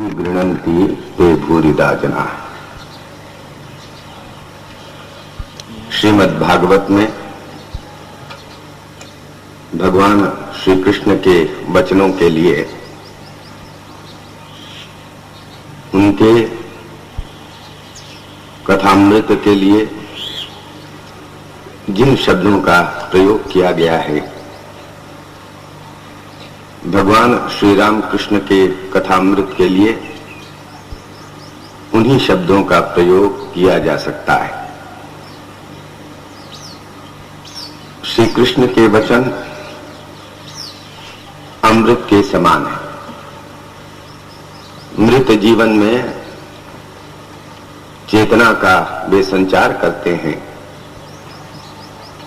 गृह्णन्ति ते भूरिदा जनाः। श्रीमद् भागवत में भगवान श्री कृष्ण के वचनों के लिए उनके कथामृत के लिए जिन शब्दों का प्रयोग किया गया है, भगवान श्री राम कृष्ण के कथामृत के लिए उन्हीं शब्दों का प्रयोग किया जा सकता है। श्री कृष्ण के वचन अमृत के समान है। मृत जीवन में चेतना का वे संचार करते हैं।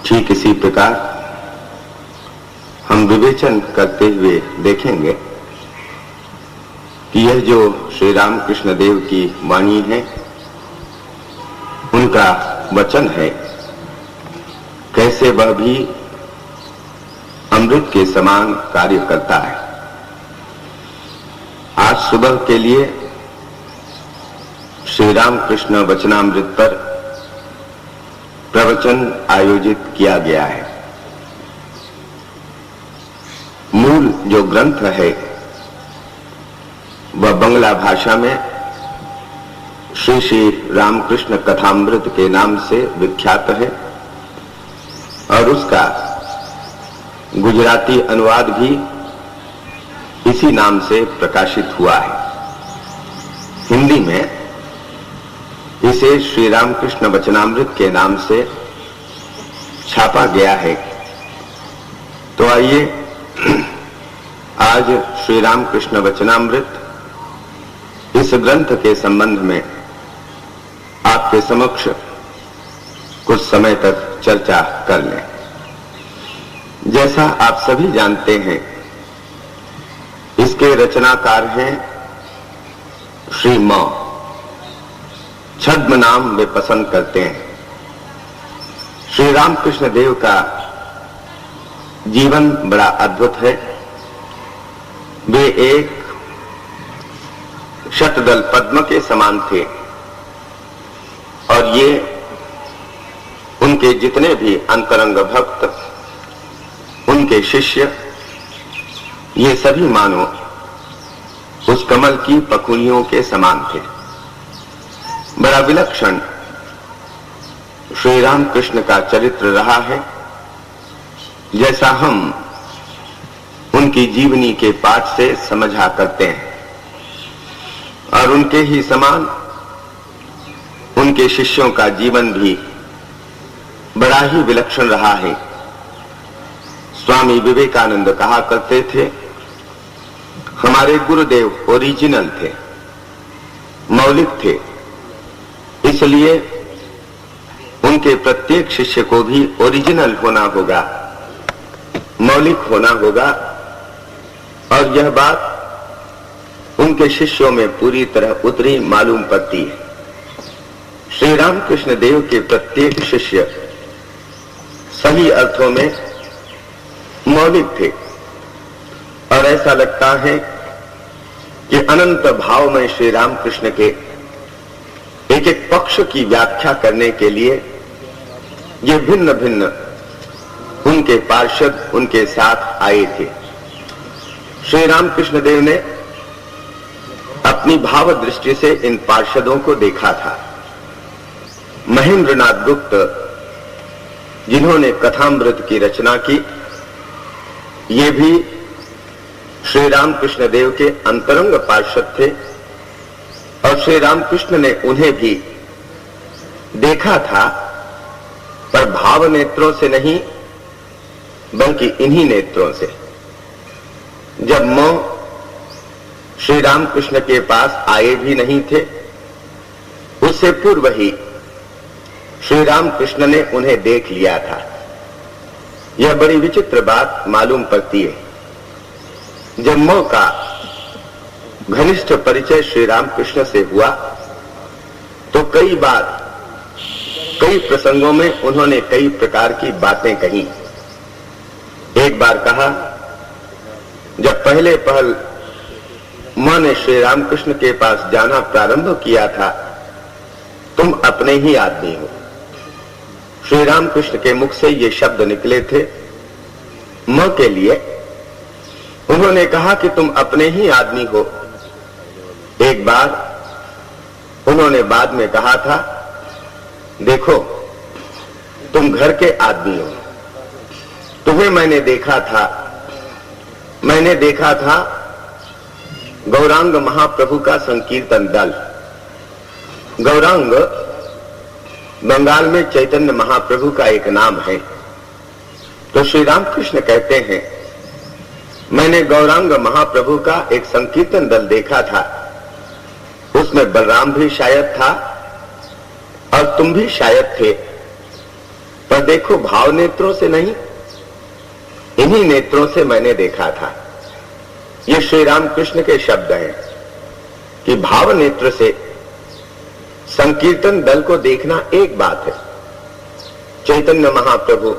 ठीक इसी प्रकार हम विवेचन करते हुए देखेंगे कि यह जो श्री राम कृष्ण देव की वाणी है, उनका वचन है, कैसे वह भी अमृत के समान कार्य करता है। आज सुबह के लिए श्री राम कृष्ण वचनामृत पर प्रवचन आयोजित किया गया है। मूल जो ग्रंथ है वह बंगला भाषा में श्री श्री रामकृष्ण कथामृत के नाम से विख्यात है और उसका गुजराती अनुवाद भी इसी नाम से प्रकाशित हुआ है। हिंदी में इसे श्री रामकृष्ण वचनामृत के नाम से छापा गया है। तो आइए आज श्री रामकृष्ण वचनामृत इस ग्रंथ के संबंध में आपके समक्ष कुछ समय तक चर्चा कर लें। जैसा आप सभी जानते हैं, इसके रचनाकार हैं श्री म। छद्म नाम वे पसंद करते हैं। श्री रामकृष्ण देव का जीवन बड़ा अद्भुत है। वे एक शतदल पद्म के समान थे और ये उनके जितने भी अंतरंग भक्त, उनके शिष्य, ये सभी मानो उस कमल की पखुड़ियों के समान थे। बड़ा विलक्षण श्री राम कृष्ण का चरित्र रहा है, जैसा हम उनकी जीवनी के पाठ से समझा करते हैं। और उनके ही समान उनके शिष्यों का जीवन भी बड़ा ही विलक्षण रहा है। स्वामी विवेकानंद कहा करते थे, हमारे गुरुदेव ओरिजिनल थे, मौलिक थे, इसलिए उनके प्रत्येक शिष्य को भी ओरिजिनल होना होगा, मौलिक होना होगा। और यह बात उनके शिष्यों में पूरी तरह उतरी मालूम पड़ती है। श्री रामकृष्ण देव के प्रत्येक शिष्य सही अर्थों में मौलिक थे और ऐसा लगता है कि अनंत भाव में श्री रामकृष्ण के एक एक पक्ष की व्याख्या करने के लिए ये भिन्न भिन्न उनके पार्षद उनके साथ आए थे। श्री रामकृष्ण देव ने अपनी भाव दृष्टि से इन पार्षदों को देखा था। महेंद्रनाथ गुप्त, जिन्होंने कथामृत की रचना की, ये भी श्री रामकृष्ण देव के अंतरंग पार्षद थे और श्री रामकृष्ण ने उन्हें भी देखा था, पर भाव नेत्रों से नहीं बल्कि इन्हीं नेत्रों से। जब मोह श्री रामकृष्ण के पास आए भी नहीं थे, उससे पूर्व ही श्री रामकृष्ण ने उन्हें देख लिया था। यह बड़ी विचित्र बात मालूम पड़ती है। जब मोह का घनिष्ठ परिचय श्री रामकृष्ण से हुआ तो कई बार कई प्रसंगों में उन्होंने कई प्रकार की बातें कही। एक बार कहा, जब पहले पहल मां ने श्री रामकृष्ण के पास जाना प्रारंभ किया था, तुम अपने ही आदमी हो। श्री रामकृष्ण के मुख से ये शब्द निकले थे मां के लिए। उन्होंने कहा कि तुम अपने ही आदमी हो। एक बार उन्होंने बाद में कहा था, देखो तुम घर के आदमी हो, तुम्हें मैंने देखा था गौरांग महाप्रभु का संकीर्तन दल। गौरांग बंगाल में चैतन्य महाप्रभु का एक नाम है। तो श्री रामकृष्ण कहते हैं, मैंने गौरांग महाप्रभु का एक संकीर्तन दल देखा था, उसमें बलराम भी शायद था और तुम भी शायद थे, पर देखो भाव नेत्रों से नहीं, इन्हीं नेत्रों से मैंने देखा था। ये श्री रामकृष्ण के शब्द हैं कि भाव नेत्र से संकीर्तन दल को देखना एक बात है। चैतन्य महाप्रभु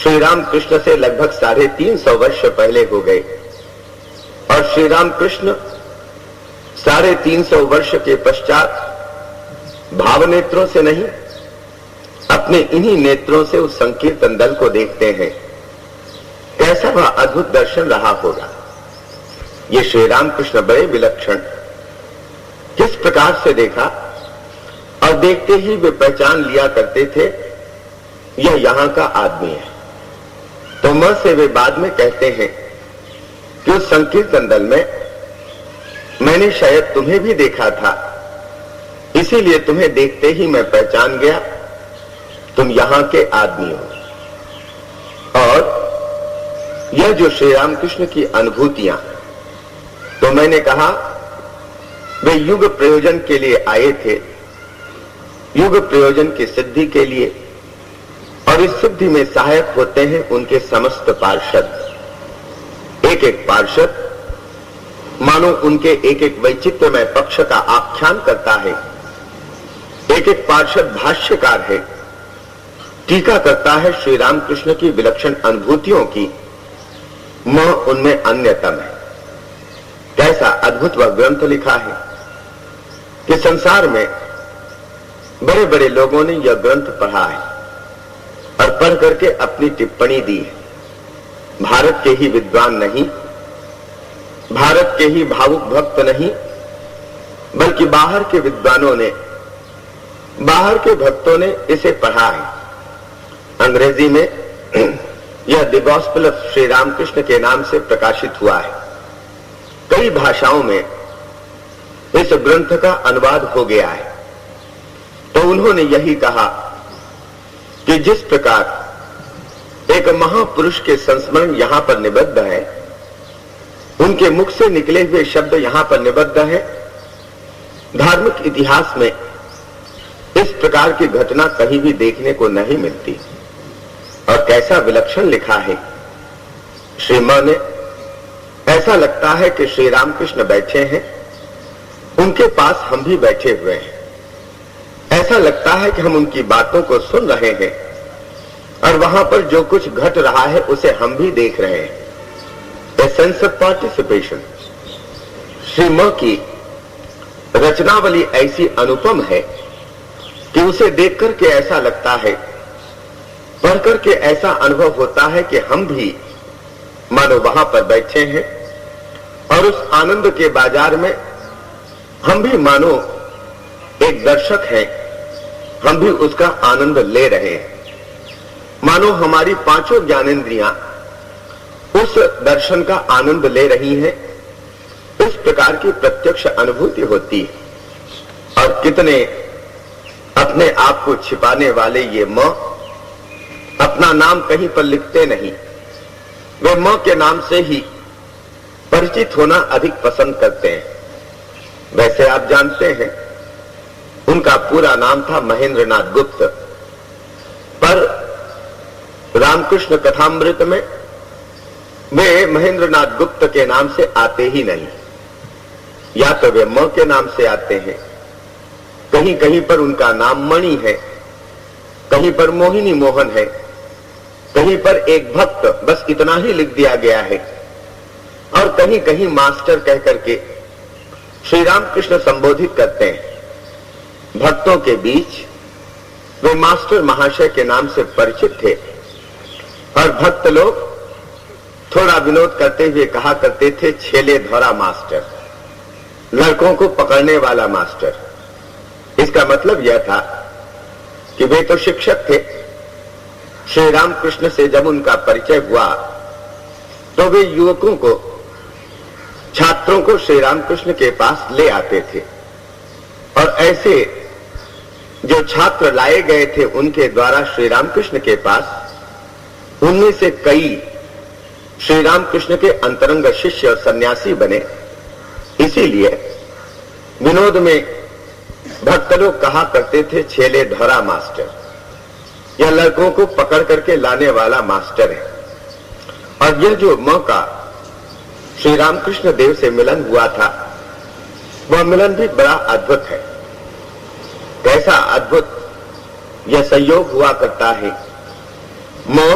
श्री रामकृष्ण से लगभग 350 वर्ष पहले हो गए और श्री रामकृष्ण 350 वर्ष के पश्चात भाव नेत्रों से नहीं, अपने इन्हीं नेत्रों से उस संकीर्तन दल को देखते हैं। कैसा वह अद्भुत दर्शन रहा होगा। ये श्री रामकृष्ण बड़े विलक्षण, किस प्रकार से देखा और देखते ही वे पहचान लिया करते थे यह यहां का आदमी है। तो मां से वे बाद में कहते हैं कि उस संकीर्तन दल में मैंने शायद तुम्हें भी देखा था, इसीलिए तुम्हें देखते ही मैं पहचान गया तुम यहां के आदमी हो। और यह जो श्री रामकृष्ण की अनुभूतियां, तो मैंने कहा वे युग प्रयोजन के लिए आए थे, युग प्रयोजन की सिद्धि के लिए, और इस सिद्धि में सहायक होते हैं उनके समस्त पार्षद। एक एक पार्षद मानो उनके एक एक वैचित्र्यमय पक्ष का आख्यान करता है। एक एक पार्षद भाष्यकार है, टीका करता है श्री रामकृष्ण की विलक्षण अनुभूतियों की। मां उनमें अन्यतम है। कैसा अद्भुत वह ग्रंथ लिखा है कि संसार में बड़े बड़े लोगों ने यह ग्रंथ पढ़ा है और पढ़ करके अपनी टिप्पणी दी है। भारत के ही विद्वान नहीं, भारत के ही भावुक भक्त नहीं, बल्कि बाहर के विद्वानों ने, बाहर के भक्तों ने इसे पढ़ा है। अंग्रेजी में यह the gospel of Shri Ramakrishna के नाम से प्रकाशित हुआ है। कई भाषाओं में इस ग्रंथ का अनुवाद हो गया है। तो उन्होंने यही कहा कि जिस प्रकार एक महापुरुष के संस्मरण यहां पर निबद्ध है, उनके मुख से निकले हुए शब्द यहां पर निबद्ध है, धार्मिक इतिहास में इस प्रकार की घटना कहीं भी देखने को नहीं मिलती। और कैसा विलक्षण लिखा है श्री मां ने। ऐसा लगता है कि श्री रामकृष्ण बैठे हैं, उनके पास हम भी बैठे हुए हैं। ऐसा लगता है कि हम उनकी बातों को सुन रहे हैं और वहां पर जो कुछ घट रहा है उसे हम भी देख रहे हैं। A sense of participation. Shri मां की रचनावली ऐसी अनुपम है कि उसे देख करके ऐसा लगता है, पढ़ करके ऐसा अनुभव होता है कि हम भी मानो वहां पर बैठे हैं और उस आनंद के बाजार में हम भी मानो एक दर्शक हैं, हम भी उसका आनंद ले रहे हैं। मानो हमारी पांचों ज्ञानेंद्रियां उस दर्शन का आनंद ले रही हैं। इस प्रकार की प्रत्यक्ष अनुभूति होती है। और कितने अपने आप को छिपाने वाले ये मां अपना नाम कहीं पर लिखते नहीं, वे मां के नाम से ही परिचित होना अधिक पसंद करते हैं। वैसे आप जानते हैं उनका पूरा नाम था महेंद्रनाथ गुप्त, पर रामकृष्ण कथामृत में वे महेंद्रनाथ गुप्त के नाम से आते ही नहीं। या तो वे मां के नाम से आते हैं, कहीं कहीं पर उनका नाम मणि है, कहीं पर मोहिनी मोहन है, कहीं पर एक भक्त, बस इतना ही लिख दिया गया है। और कहीं कहीं मास्टर कह करके श्री रामकृष्ण संबोधित करते हैं। भक्तों के बीच वे मास्टर महाशय के नाम से परिचित थे और भक्त लोग थोड़ा विनोद करते हुए कहा करते थे, छेले धोरा मास्टर, लड़कों को पकड़ने वाला मास्टर। इसका मतलब यह था कि वे तो शिक्षक थे। श्री रामकृष्ण से जब उनका परिचय हुआ तो वे युवकों को, छात्रों को श्री रामकृष्ण के पास ले आते थे और ऐसे जो छात्र लाए गए थे उनके द्वारा श्री रामकृष्ण के पास, उनमें से कई श्री रामकृष्ण के अंतरंग शिष्य और सन्यासी बने। इसीलिए विनोद में भक्त लोग कहा करते थे, छेले धोरा मास्टर, यह लड़कों को पकड़ करके लाने वाला मास्टर है। और यह जो मौका श्री रामकृष्ण देव से मिलन हुआ था, वह मिलन भी बड़ा अद्भुत है। कैसा अद्भुत यह संयोग हुआ करता है। मां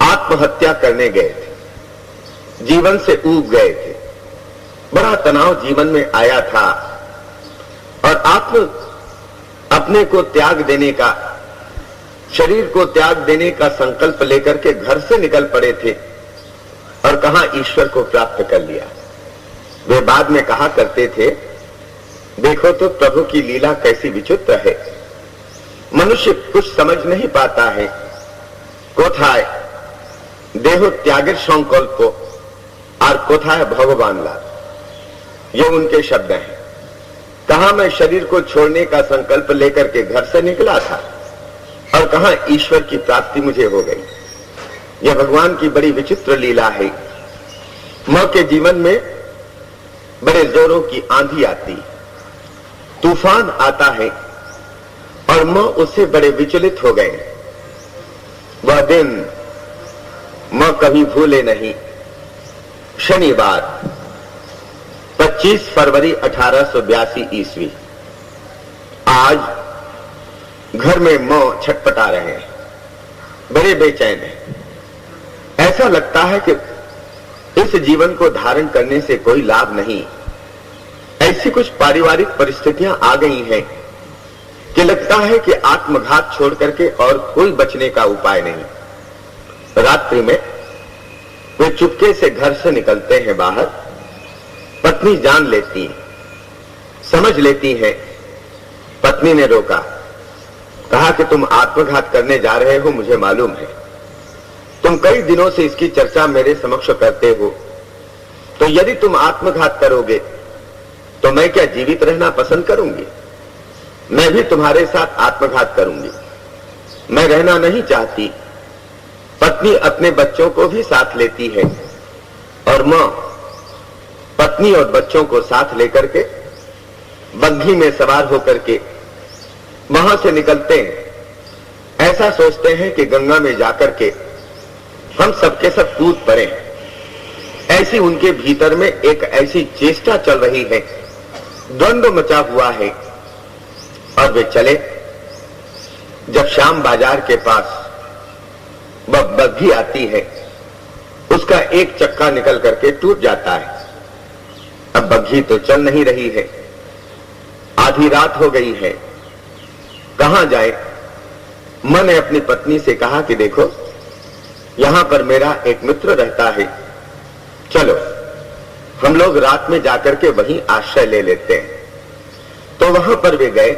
आत्महत्या करने गए थे, जीवन से ऊब गए थे, बड़ा तनाव जीवन में आया था और अपने को त्याग देने का, शरीर को त्याग देने का संकल्प लेकर के घर से निकल पड़े थे और कहां ईश्वर को प्राप्त कर लिया। वे बाद में कहा करते थे, देखो तो प्रभु की लीला कैसी विचित्र है। मनुष्य कुछ समझ नहीं पाता है। कोथाय देहो त्यागेर संकल्प और कोथाय भगवान ला, ये उनके शब्द हैं। कहां मैं शरीर को छोड़ने का संकल्प लेकर के घर से निकला था और कहां ईश्वर की प्राप्ति मुझे हो गई। यह भगवान की बड़ी विचित्र लीला है। मां के जीवन में बड़े जोरों की आंधी आती, तूफान आता है और मां उससे बड़े विचलित हो गए। वह दिन मां कभी भूले नहीं। शनिवार 25 फरवरी 1882 ईस्वी। आज घर में मां छटपटा रहे हैं, बड़े बेचैन हैं। ऐसा लगता है कि इस जीवन को धारण करने से कोई लाभ नहीं। ऐसी कुछ पारिवारिक परिस्थितियां आ गई हैं कि लगता है कि आत्मघात छोड़ करके और कोई बचने का उपाय नहीं। रात्रि में वे चुपके से घर से निकलते हैं बाहर। पत्नी जान लेती है, समझ लेती है। पत्नी ने रोका, कहा कि तुम आत्मघात करने जा रहे हो, मुझे मालूम है। तुम कई दिनों से इसकी चर्चा मेरे समक्ष करते हो, तो यदि तुम आत्मघात करोगे तो मैं क्या जीवित रहना पसंद करूंगी? मैं भी तुम्हारे साथ आत्मघात करूंगी। मैं रहना नहीं चाहती। पत्नी अपने बच्चों को भी साथ लेती है और मां पत्नी और बच्चों को साथ लेकर के बग्घी में सवार होकर के वहां से निकलते हैं। ऐसा सोचते हैं कि गंगा में जाकर के हम सबके सब कूद पड़े। ऐसी उनके भीतर में एक ऐसी चेष्टा चल रही है, द्वंद्व मचा हुआ है। और वे चले। जब शाम बाजार के पास वह बग्घी आती है, उसका एक चक्का निकल करके टूट जाता है। अब बग्घी तो चल नहीं रही है, आधी रात हो गई है, कहां जाए? मैंने अपनी पत्नी से कहा कि देखो, यहां पर मेरा एक मित्र रहता है, चलो हम लोग रात में जाकर के वहीं आश्रय ले लेते हैं। तो वहां पर वे गए,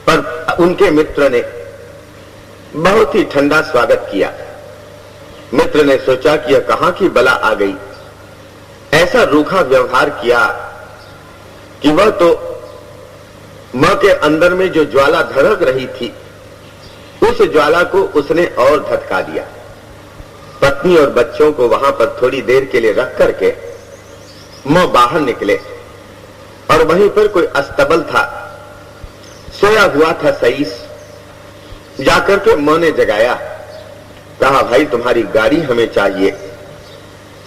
पर उनके मित्र ने बहुत ही ठंडा स्वागत किया। मित्र ने सोचा कि यह कहां की बला आ गई। ऐसा रूखा व्यवहार किया कि वह तो मां के अंदर में जो ज्वाला धड़क रही थी, उस ज्वाला को उसने और धधका दिया। पत्नी और बच्चों को वहां पर थोड़ी देर के लिए रख करके मां बाहर निकले और वहीं पर कोई अस्तबल था, सोया हुआ था सईस। जाकर के मां ने जगाया, कहा भाई तुम्हारी गाड़ी हमें चाहिए,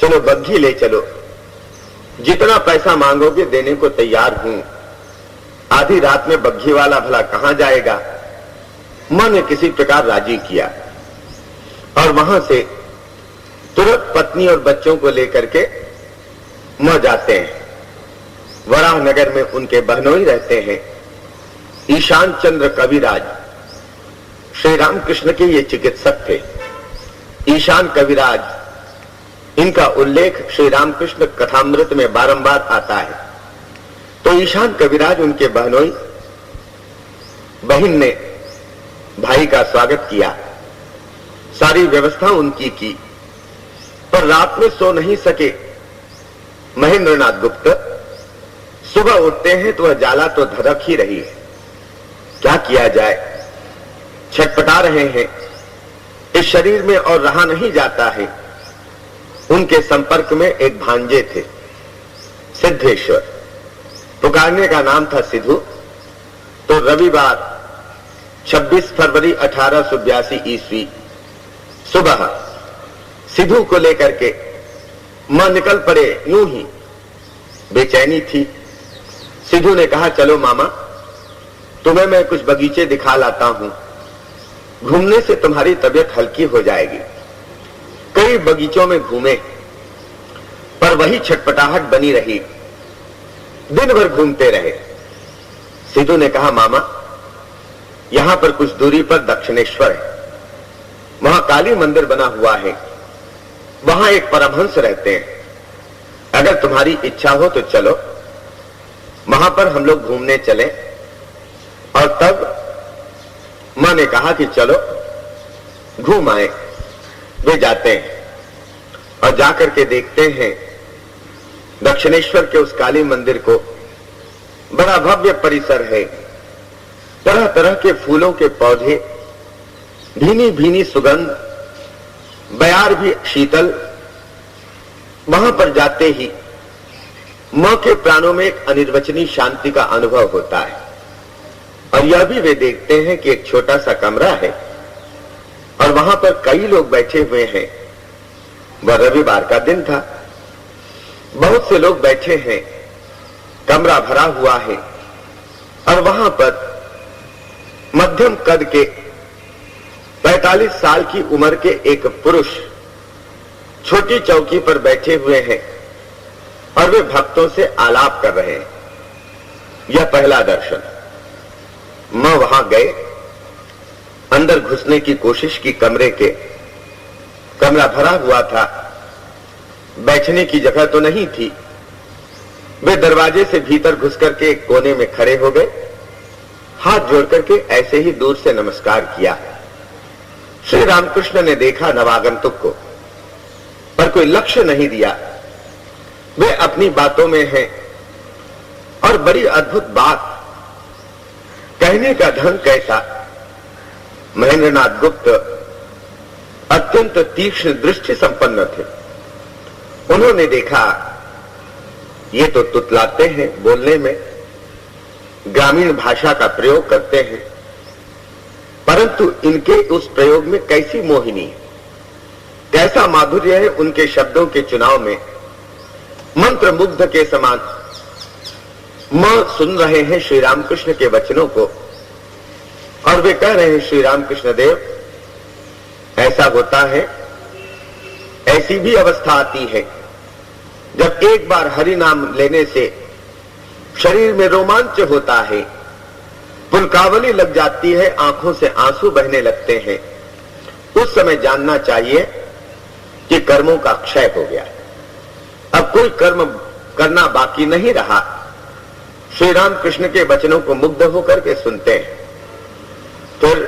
चलो बग्घी ले चलो, जितना पैसा मांगोगे देने को तैयार हूं। आधी रात में बग्घी वाला भला कहां जाएगा? मां ने किसी प्रकार राजी किया और वहां से तुरंत पत्नी और बच्चों को लेकर के म जाते हैं। वराह नगर में उनके बहनोई रहते हैं। ईशान चंद्र कविराज श्री रामकृष्ण के ये चिकित्सक थे। ईशान कविराज, इनका उल्लेख श्री रामकृष्ण कथामृत में बारंबार आता है। तो ईशान कविराज उनके बहनोई बहन ने भाई का स्वागत किया, सारी व्यवस्था उनकी की, पर रात में सो नहीं सके महेंद्रनाथ गुप्त। सुबह उठते हैं तो वह जाला तो धड़क ही रही है, क्या किया जाए, छटपटा रहे हैं, इस शरीर में और रहा नहीं जाता है। उनके संपर्क में एक भांजे थे, सिद्धेश्वर, पुकारने का नाम था सिद्धू। तो रविवार 26 फरवरी 1882 ईस्वी सुबह सिद्धू को लेकर के मां निकल पड़े। यूं ही बेचैनी थी। सिद्धू ने कहा, चलो मामा, तुम्हें मैं कुछ बगीचे दिखा लाता हूं, घूमने से तुम्हारी तबीयत हल्की हो जाएगी। कई बगीचों में घूमे, पर वही छटपटाहट बनी रही। दिन भर घूमते रहे। सिद्धू ने कहा, मामा, यहां पर कुछ दूरी पर दक्षिणेश्वर है, वहां काली मंदिर बना हुआ है, वहां एक परमहंस रहते हैं, अगर तुम्हारी इच्छा हो तो चलो, वहां पर हम लोग घूमने चले। और तब मां ने कहा कि चलो घूम आए। वे जाते हैं और जाकर के देखते हैं दक्षिणेश्वर के उस काली मंदिर को। बड़ा भव्य परिसर है, तरह तरह के फूलों के पौधे, भीनी भीनी सुगंध, बयार भी शीतल। वहां पर जाते ही मां के प्राणों में एक अनिर्वचनीय शांति का अनुभव होता है। और यह भी वे देखते हैं कि एक छोटा सा कमरा है और वहां पर कई लोग बैठे हुए हैं। वह रविवार का दिन था, बहुत से लोग बैठे हैं, कमरा भरा हुआ है। और वहां पर मध्यम कद के 45 साल की उम्र के एक पुरुष छोटी चौकी पर बैठे हुए हैं और वे भक्तों से आलाप कर रहे हैं। यह पहला दर्शन। मां वहां गए, अंदर घुसने की कोशिश की कमरे के। कमरा भरा हुआ था, बैठने की जगह तो नहीं थी। वे दरवाजे से भीतर घुस करके एक कोने में खड़े हो गए, हाथ जोड़ करके ऐसे ही दूर से नमस्कार किया। श्री रामकृष्ण ने देखा नवागंतुक को, पर कोई लक्ष्य नहीं दिया। वे अपनी बातों में हैं। और बड़ी अद्भुत बात, कहने का ढंग कैसा। महेंद्रनाथ गुप्त अत्यंत तीक्ष्ण दृष्टि संपन्न थे। उन्होंने देखा ये तो तुतलाते हैं बोलने में, ग्रामीण भाषा का प्रयोग करते हैं, परंतु इनके उस प्रयोग में कैसी मोहिनी है, कैसा माधुर्य है उनके शब्दों के चुनाव में। मंत्र मुग्ध के समान मां सुन रहे हैं श्री रामकृष्ण के वचनों को और वे कह रहे हैं, श्री रामकृष्ण देव, ऐसा होता है, ऐसी भी अवस्था आती है जब एक बार हरि नाम लेने से शरीर में रोमांच होता है, पुलकावली लग जाती है, आंखों से आंसू बहने लगते हैं। उस समय जानना चाहिए कि कर्मों का क्षय हो गया, अब कोई कर्म करना बाकी नहीं रहा। श्री रामकृष्ण के वचनों को मुग्ध होकर के सुनते हैं। फिर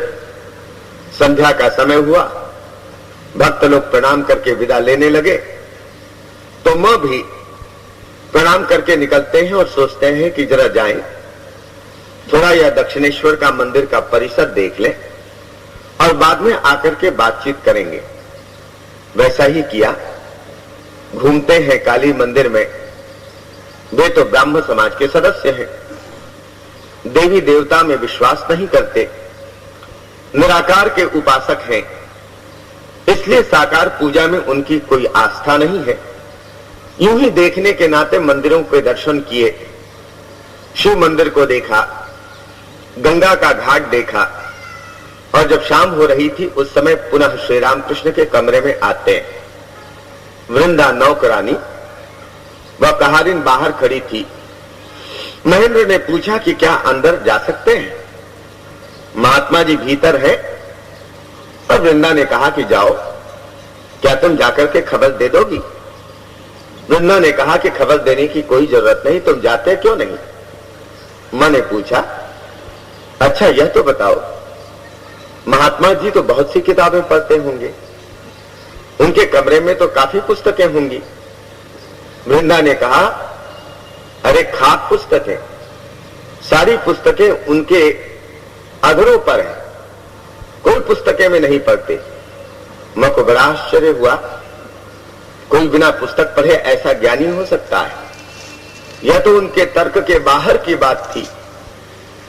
संध्या का समय हुआ, भक्त लोग प्रणाम करके विदा लेने लगे, तो मां भी प्रणाम करके निकलते हैं और सोचते हैं कि जरा जाएं, थोड़ा यह दक्षिणेश्वर का मंदिर का परिसर देख लें और बाद में आकर के बातचीत करेंगे। वैसा ही किया। घूमते हैं काली मंदिर में। वे तो ब्राह्मण समाज के सदस्य हैं, देवी देवता में विश्वास नहीं करते, निराकार के उपासक हैं, इसलिए साकार पूजा में उनकी कोई आस्था नहीं है। यूं ही देखने के नाते मंदिरों के दर्शन किए, शिव मंदिर को देखा, गंगा का घाट देखा, और जब शाम हो रही थी उस समय पुनः श्री रामकृष्ण के कमरे में आते हैं। वृंदा नौकरानी वह प्रहारिन बाहर खड़ी थी। महेंद्र ने पूछा कि क्या अंदर जा सकते हैं? महात्मा जी भीतर है। और वृंदा ने कहा कि जाओ, क्या तुम जाकर के खबर दे दोगी? वृंदा ने कहा कि खबर देने की कोई जरूरत नहीं, तुम जाते क्यों नहीं? मां ने पूछा, अच्छा यह तो बताओ, महात्मा जी तो बहुत सी किताबें पढ़ते होंगे, उनके कमरे में तो काफी पुस्तकें होंगी। वृंदा ने कहा, अरे खाक पुस्तकें, सारी पुस्तकें उनके अधरों पर है, कोई पुस्तकें में नहीं पढ़ते। मां को बड़ा आश्चर्य हुआ, कोई बिना पुस्तक पढ़े ऐसा ज्ञानी हो सकता है? यह तो उनके तर्क के बाहर की बात थी।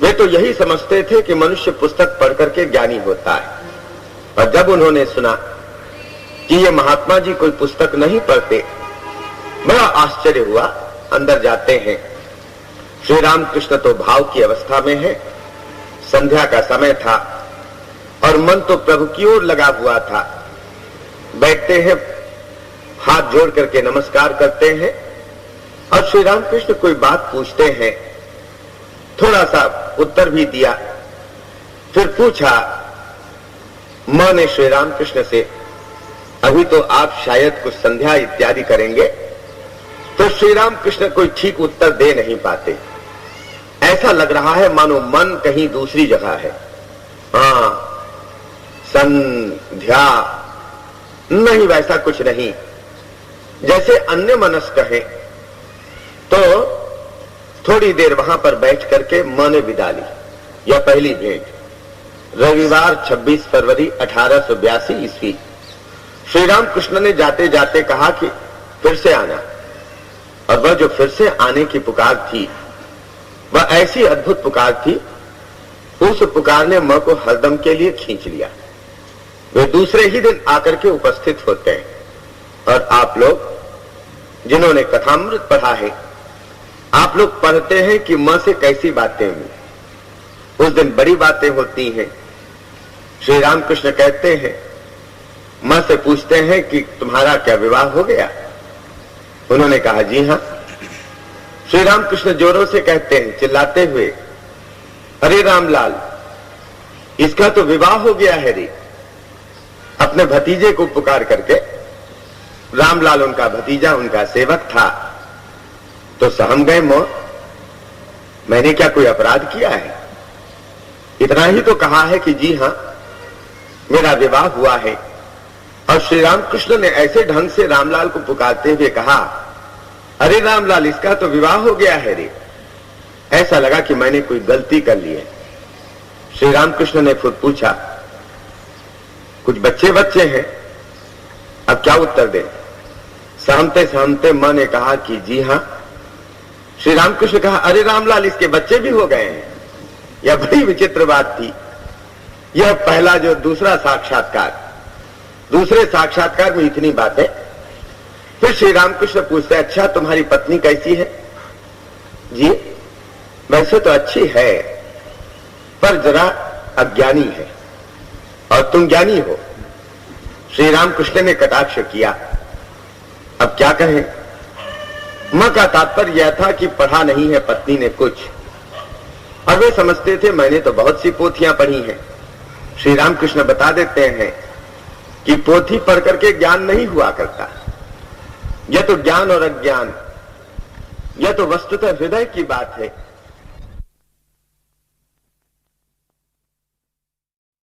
वे तो यही समझते थे कि मनुष्य पुस्तक पढ़ करके ज्ञानी होता है। और जब उन्होंने सुना कि ये महात्मा जी कोई पुस्तक नहीं पढ़ते, बड़ा आश्चर्य हुआ। अंदर जाते हैं। श्री रामकृष्ण तो भाव की अवस्था में है। संध्या का समय था और मन तो प्रभु की ओर लगा हुआ था। बैठते हैं, हाथ जोड़ करके नमस्कार करते हैं और श्री रामकृष्ण कोई बात पूछते हैं। थोड़ा सा उत्तर भी दिया। फिर पूछा, मां ने श्री रामकृष्ण से, अभी तो आप शायद कुछ संध्या इत्यादि करेंगे? तो श्री रामकृष्ण कोई ठीक उत्तर दे नहीं पाते। ऐसा लग रहा है मानो मन कहीं दूसरी जगह है। हाँ, संध्या नहीं, वैसा कुछ नहीं। जैसे अन्य मनस्क है। तो थोड़ी देर वहां पर बैठ करके मां ने विदा ली। यह पहली भेंट रविवार 26 फरवरी 1882 ईस्वी। श्री रामकृष्ण ने जाते जाते कहा कि फिर से आना। और वह जो फिर से आने की पुकार थी, वह ऐसी अद्भुत पुकार थी, उस पुकार ने मां को हरदम के लिए खींच लिया। वे दूसरे ही दिन आकर के उपस्थित होते हैं। और आप लोग जिन्होंने कथामृत पढ़ा है, आप लोग पढ़ते हैं कि मां से कैसी बातें हुई। उस दिन बड़ी बातें होती हैं। श्री रामकृष्ण कहते हैं, मां से पूछते हैं कि तुम्हारा क्या विवाह हो गया? उन्होंने कहा, जी हां। श्री रामकृष्ण जोरों से कहते हैं, चिल्लाते हुए, अरे रामलाल, इसका तो विवाह हो गया है रे। अपने भतीजे को पुकार करके, रामलाल उनका भतीजा, उनका सेवक था, तो सहम गए। मां, मैंने क्या कोई अपराध किया है? इतना ही तो कहा है कि जी हां, मेरा विवाह हुआ है। और श्री रामकृष्ण ने ऐसे ढंग से रामलाल को पुकारते हुए कहा, अरे रामलाल, इसका तो विवाह हो गया है रे। ऐसा लगा कि मैंने कोई गलती कर ली है। श्री रामकृष्ण ने खुद पूछा, कुछ बच्चे बच्चे हैं, अब क्या उत्तर दें? सहमते सहमते मां ने कहा कि जी हां। श्री रामकृष्ण कहा, अरे रामलाल, इसके बच्चे भी हो गए हैं। यह बड़ी विचित्र बात थी। यह पहला जो दूसरा साक्षात्कार, दूसरे साक्षात्कार में इतनी बातें। फिर श्री रामकृष्ण पूछते, अच्छा तुम्हारी पत्नी कैसी है? जी, वैसे तो अच्छी है, पर जरा अज्ञानी है, और तुम ज्ञानी हो। श्री रामकृष्ण ने कटाक्ष किया। अब क्या कहें? मां का तात्पर्य यह था कि पढ़ा नहीं है पत्नी ने कुछ, और वे समझते थे मैंने तो बहुत सी पोथियां पढ़ी हैं। श्री रामकृष्ण बता देते हैं कि पोथी पढ़ करके ज्ञान नहीं हुआ करता। यह तो ज्ञान और अज्ञान, यह तो वस्तुतः हृदय की बात है।